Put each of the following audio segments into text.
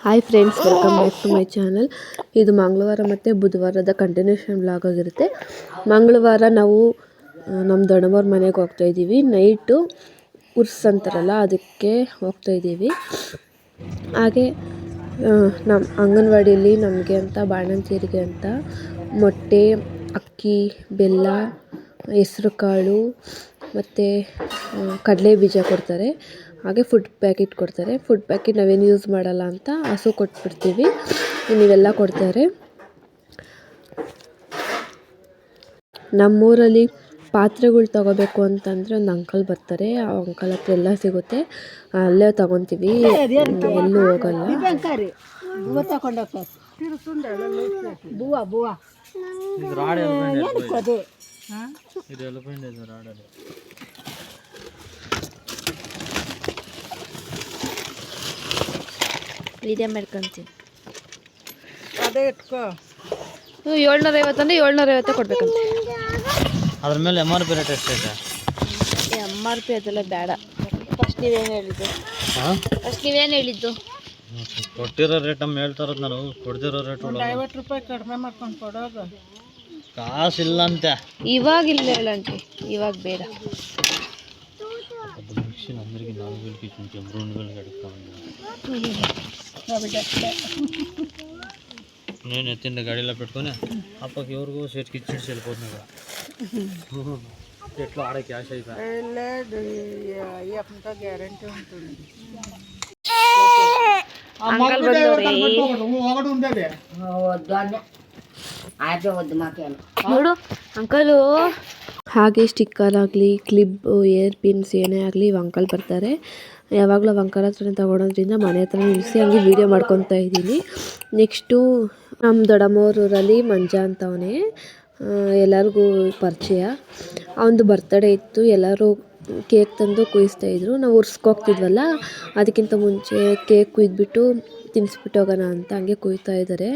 Hi friends, welcome back to my channel. ಇದು ಮಂಗಳವಾರ ಮತ್ತು ಬುಧವಾರದ ಕಂಟಿನ್ಯೂಷನ್ ವ್ಲಾಗ್ ಆಗಿರುತ್ತೆ. ಮಂಗಳವಾರ ನಾವು ನಮ್ಮ ದೊಡ್ಡಮ್ಮವ್ರ ಮನೆಗೆ ಹೋಗ್ತಾಯಿದ್ದೀವಿ. ನೈಟು ಉರ್ಸ್ ಅಂತಾರಲ್ಲ ಅದಕ್ಕೆ ಹೋಗ್ತಾಯಿದ್ದೀವಿ. ಹಾಗೆ ನಮ್ಮ ಅಂಗನವಾಡಿಯಲ್ಲಿ ನಮಗೆ ಅಂತ ಬಾಣಂತಿಯರಿಗೆ ಅಂತ ಮೊಟ್ಟೆ, ಅಕ್ಕಿ, ಬೆಲ್ಲ, ಹೆಸ್ರು ಕಾಳು ಮತ್ತು ಕಡಲೆ ಬೀಜ ಕೊಡ್ತಾರೆ. ಹಾಗೆ ಫುಡ್ ಪ್ಯಾಕೆಟ್ ಕೊಡ್ತಾರೆ. ಫುಡ್ ಪ್ಯಾಕೆಟ್ ನಾವೇನು ಯೂಸ್ ಮಾಡಲ್ಲ ಅಂತ ಹಸು ಕೊಟ್ಬಿಡ್ತೀವಿ. ಇವೆಲ್ಲ ಕೊಡ್ತಾರೆ. ನಮ್ಮೂರಲ್ಲಿ ಪಾತ್ರೆಗಳು ತಗೋಬೇಕು ಅಂತಂದರೆ ಒಂದು ಅಂಕಲ್ ಬರ್ತಾರೆ. ಆ ಅಂಕಲ್ ಹತ್ರ ಎಲ್ಲ ಸಿಗುತ್ತೆ, ಅಲ್ಲೇ ತಗೊತೀವಿ, ಎಲ್ಲೂ ಹೋಗಲ್ಲ. ಇದೇ ಮಾಡ್ಕೊಂತೀವಿ. ಅದೇ ಇಟ್ಕೋ. 750 ಅಂದರೆ 750 ಕೊಡ್ಬೇಕಂತೆ. ಅದ್ರ ಮೇಲೆ MRP ರೇಟ್ ಎಷ್ಟೈತೆ? MRP ಅದೆಲ್ಲ ಬೇಡ. ಫಸ್ಟ್ ನೀವೇನು ಹೇಳಿದ್ದು? ಕೊಟ್ಟಿರೋ ರೇಟ್ ನಮ್ಮ ಹೇಳ್ತಾರದು. ನಾನು ಕೊಡ್ತಿರೋ ರೇಟ್ 50 ರೂಪಾಯಿ ಕಡಿಮೆ ಮಾಡ್ಕೊಂಡು ಕೊಡೋದು. ಕಾಸಿಲ್ಲ ಅಂತೆ. ಇವಾಗ ಇಲ್ಲ ಹೇಳಂಟಿ, ಇವಾಗ ಬೇಡ. అందరికి 4,000కి ఇచ్చించాం, 2,000 కడుక్కాము. నేను ఎత్తిండ గాడిలో పెట్టుకొని అప్పకి ఎవరికో సేట్కి ఇచ్చి వెళ్ళిపోతున్నా. ఎట్లా ఆడ క్యాష్ అయిపోయింది. గ్యారంటీ ఉంటుంది. ನೋಡು ಅಂಕಲು. ಹಾಗೆ ಸ್ಟಿಕ್ಕರ್ ಆಗಲಿ, ಕ್ಲಿಪ್, ಏರ್ ಪಿನ್ಸ್ ಏನೇ ಆಗಲಿ ಇವು ಅಂಕಲ್ ಬರ್ತಾರೆ. ಯಾವಾಗಲೂ ಅಂಕಲ್ ಹತ್ರನೇ ತಗೊಳೋದ್ರಿಂದ ಮನೆ ಹತ್ರ ನಿಲ್ಲಿಸಿ ಹಂಗೆ ವೀಡಿಯೋ ಮಾಡ್ಕೊತಾ ಇದ್ದೀನಿ. ನೆಕ್ಸ್ಟು ನಮ್ಮ ದೊಡ್ಡಮ್ಮವ್ರಲ್ಲಿ ಮಂಜ ಅಂತವನೇ, ಎಲ್ಲರಿಗೂ ಪರಿಚಯ. ಅವನದು ಬರ್ತಡೇ ಇತ್ತು. ಎಲ್ಲರೂ ಕೇಕ್ ತಂದು ಕುಯಿಸ್ತಾಯಿದ್ರು. ನಾವು ಉರ್ಸ್ಕೋಗ್ತಿದ್ವಲ್ಲ, ಅದಕ್ಕಿಂತ ಮುಂಚೆ ಕೇಕ್ ಕುಯ್ದುಬಿಟ್ಟು ತಿನ್ನಿಸ್ಬಿಟ್ಟು ಹೋಗೋಣ ಅಂತ ಹಂಗೆ ಕುಯ್ತಾ ಇದ್ದಾರೆ.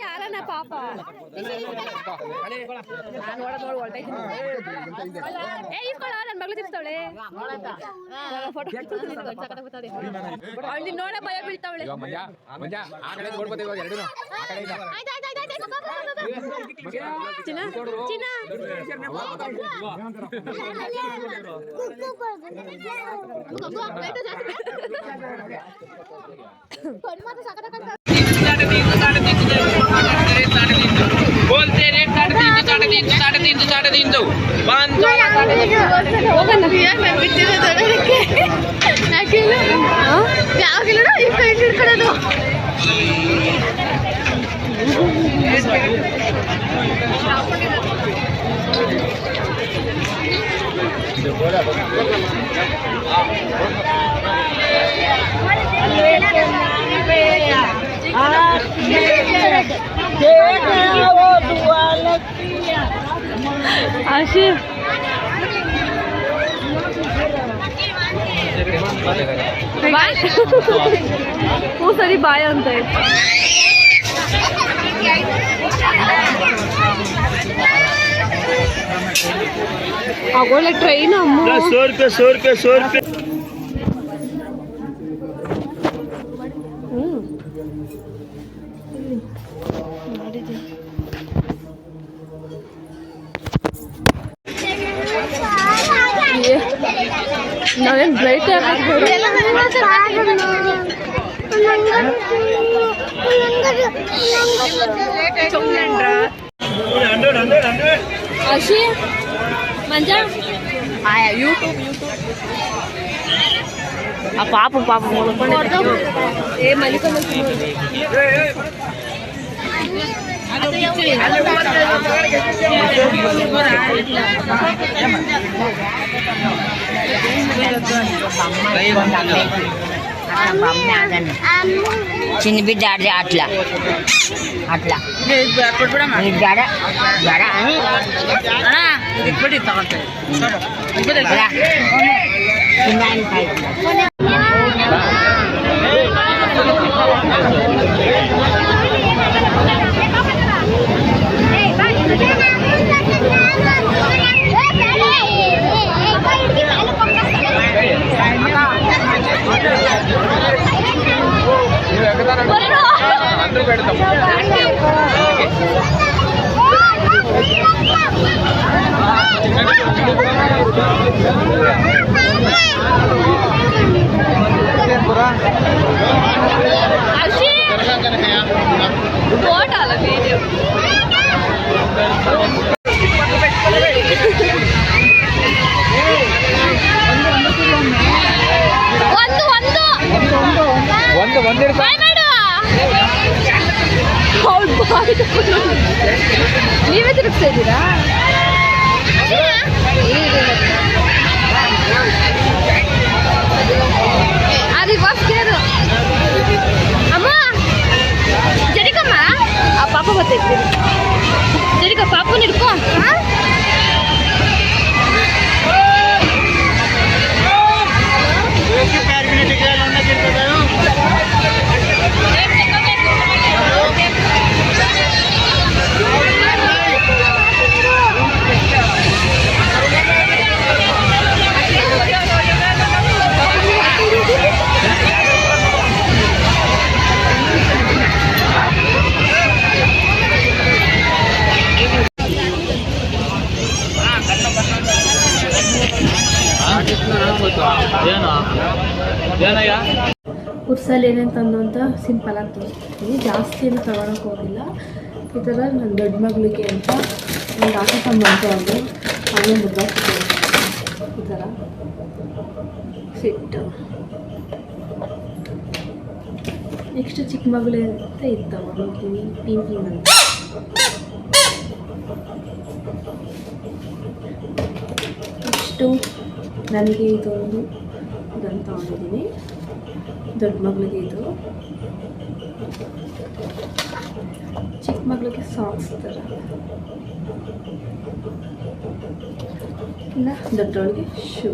ಯಾರನ್ನ ಪಾಪ ನನ್ನ ಮಗಳು ತಿರ್ತಾವಳೆ, ನೋಡ ಭಯ ಬೀಳ್ತಾವಳೆ. ಸರಿ ಬಾಯ ಅಂತ ಆಗೋಳೆ ಟ್ರೈನ್. ಅಮ್ಮ 100 ರೂಪಾಯಿ. ನಾವೇನು ಬ್ರೈಟ್ ಅಶಿ ಮಂಜ ಯೂಟ್ಯೂಬ್ ಆ ಪಾಪ ಏ ಮಲ್ಲಿಕ చిన్న బిడ్డ ఆడదే అట్లా అట్లా జాడ జాడ ನೀವೇ ತಿರುಗಿಸ್ತಾ ಇದ್ದೀರಾ? అది వాస్కేరు అమ్మ జడికమ్మ ఆ పాప బతైతే జడిక పాప నిడుకో ಉರ್ಸಲ್ಲಿ ಏನೇನು ತಂದು ಅಂತ ಸಿಂಪಲ್ ಆಗಿ ತೋರಿಸ್ತೀನಿ. ಜಾಸ್ತಿ ಏನು ತಗೊಳಕ್ಕೆ ಹೋಗಿಲ್ಲ. ಈ ಥರ ನನ್ನ ದೊಡ್ಡ ಮಗಳಿಗೆ ಅಂತ ಒಂದು ಆಟ ತಂದು ಒಂದು ಅವನೇ ಮುದ್ದಾಗ್ತಿದೆ. ಈ ಥರ ಸಿಟ್ಟು. ನೆಕ್ಸ್ಟ್ ಚಿಕ್ಕ ಮಗಳು ಅಂತ ಇದು ತಗೊಂಡಿದ್ದೀನಿ ಪಿಂಕಿಂಗ್ ಅಂತ. ನೆಕ್ಸ್ಟು ನನಗೆ ಇದೊಂದು ಇದನ್ನು ತಗೊಂಡಿದ್ದೀನಿ ದೊಡ್ಡ ಮಗಳಿಗೆ. ಇದು ಚಿಕ್ಕ ಮಗಳಿಗೆ ಸಾಕ್ಸ್ ಥರ, ಇನ್ನು ದೊಡ್ಡವಳಿಗೆ ಶೂ.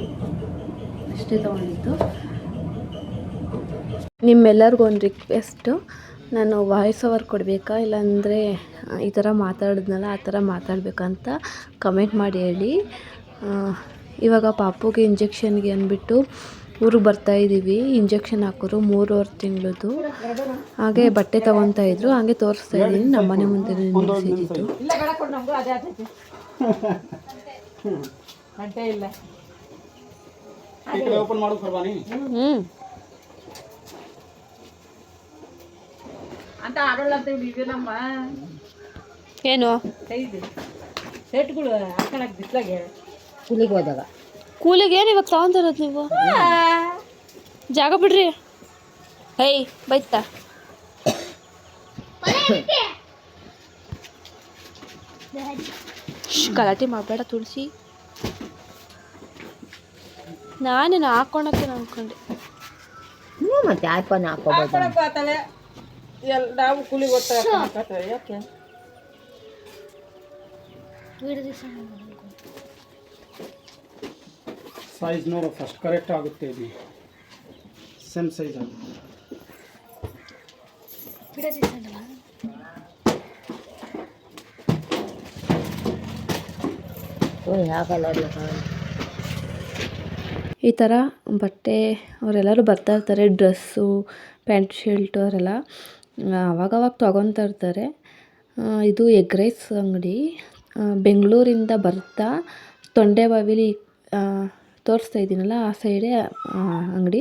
ಅಷ್ಟೇ ತೊಗೊಂಡಿದ್ದು. ನಿಮ್ಮೆಲ್ಲರಿಗೂ ಒಂದು ರಿಕ್ವೆಸ್ಟು, ನಾನು ವಾಯ್ಸ್ ಓವರ್ ಕೊಡಬೇಕಾ ಇಲ್ಲಾಂದರೆ ಈ ಥರ ಮಾತಾಡಿದ್ನಲ್ಲ ಆ ಥರ ಮಾತಾಡಬೇಕಂತ ಕಮೆಂಟ್ ಮಾಡಿ ಹೇಳಿ. ಇವಾಗ ಪಾಪುಗೆ ಇಂಜೆಕ್ಷನ್ಗೆ ಅಂದ್ಬಿಟ್ಟು ಊರಿಗೆ ಬರ್ತಾಯಿದ್ದೀವಿ. ಇಂಜೆಕ್ಷನ್ ಹಾಕೋರು 3.5 ತಿಂಗಳದ್ದು. ಹಾಗೆ ಬಟ್ಟೆ ತೊಗೊತಾ ಇದ್ರು, ಹಾಗೆ ತೋರಿಸ್ತಾ ಇದ್ದೀನಿ. ನಮ್ಮ ಮನೆ ಮುಂದೆ ನಿಲ್ಲಿಸಿದ್ದು. ಏನು ಕೂಲಿಗೆ ಹೋದಾಗ ಕೂಲಿಗೆ ಏನು ಇವಾಗ ತಗೊಂತಿರೋದು ನೀವು? ಜಾಗ ಬಿಡ್ರಿ. ಹೈ ಬೈತಾ ಗಲಾಟೆ ಮಾಡಬೇಡ ತುಳಸಿ. ನಾನೇನು ಹಾಕೊಳಕ್ಕೆ ಅನ್ಕೊಂಡೆ. ಮತ್ತೆ ಆಯ್ಪನ ಹಾಕೋಬೋದು. ನಾವು ಕೂಲಿಗೆ ಹೋಗ್ತಾ ಯಾಕೆ ಸೈಜ್ ನೋಡು ಫಸ್ಟ್ ಕರೆಕ್ಟ್ ಆಗುತ್ತೆ. ಇದು ಸೇಮ್ ಸೈಜ್ ಆಗುತ್ತೆ. ಈ ಥರ ಬಟ್ಟೆ ಅವರೆಲ್ಲರೂ ಬರ್ತಾ ಇರ್ತಾರೆ. ಡ್ರೆಸ್ಸು, ಪ್ಯಾಂಟ್ ಶರ್ಟು ಅವರೆಲ್ಲ ಅವಾಗವಾಗ ತೊಗೊತಾ ಇರ್ತಾರೆ. ಇದು ಎಗ್ ರೈಸ್ ಅಂಗಡಿ. ಬೆಂಗಳೂರಿಂದ ಬರ್ತಾ ತೊಂಡೆಬಾವಿಲಿ ತೋರಿಸ್ತಾ ಇದ್ದೀನಲ್ಲ ಆ ಸೈಡೇ ಅಂಗಡಿ.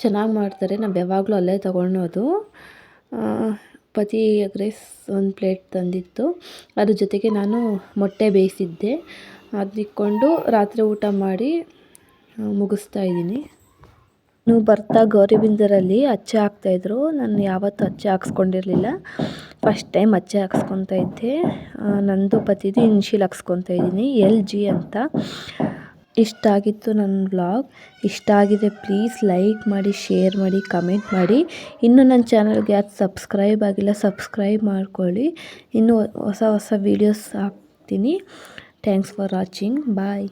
ಚೆನ್ನಾಗಿ ಮಾಡ್ತಾರೆ. ನಾವು ಯಾವಾಗಲೂ ಅಲ್ಲೇ ತೊಗೊಳೋದು. ಪತಿ ಎಗ್ ರೈಸ್ ಒಂದು ಪ್ಲೇಟ್ ತಂದಿತ್ತು. ಅದ್ರ ಜೊತೆಗೆ ನಾನು ಮೊಟ್ಟೆ ಬೇಯಿಸಿದ್ದೆ. ಅದಕ್ಕೊಂಡು ರಾತ್ರಿ ಊಟ ಮಾಡಿ ಮುಗಿಸ್ತಾ ಇದ್ದೀನಿ. ನೀವು ಬರ್ತಾ ಗೌರಿಬಿದನೂರಲ್ಲಿ ಅಚ್ಚೆ ಹಾಕ್ತಾಯಿದ್ರು. ನಾನು ಯಾವತ್ತೂ ಅಚ್ಚೆ ಹಾಕ್ಸ್ಕೊಂಡಿರಲಿಲ್ಲ. ಫಸ್ಟ್ ಟೈಮ್ ಅಚ್ಚೆ ಹಾಕ್ಸ್ಕೊತಾ ಇದ್ದೆ. ನಂದು ಪತಿದು ಇನ್ಶಿಯಲ್ ಹಾಕ್ಸ್ಕೊತಾ ಇದ್ದೀನಿ, LG ಅಂತ. ಇಷ್ಟ ಆಗಿತ್ತು ನನ್ನ ವ್ಲಾಗ್. ಇಷ್ಟ ಆಗಿದೆ ಪ್ಲೀಸ್ ಲೈಕ್ ಮಾಡಿ, ಶೇರ್ ಮಾಡಿ, ಕಮೆಂಟ್ ಮಾಡಿ. ಇನ್ನೂ ನನ್ನ ಚಾನಲ್ಗೆ ಯಾರು ಸಬ್ಸ್ಕ್ರೈಬ್ ಆಗಿಲ್ಲ ಸಬ್ಸ್ಕ್ರೈಬ್ ಮಾಡ್ಕೊಳ್ಳಿ. ಇನ್ನೂ ಹೊಸ ಹೊಸ ವೀಡಿಯೋಸ್ ಹಾಕ್ತೀನಿ. Thanks for watching. ಬಾಯ್.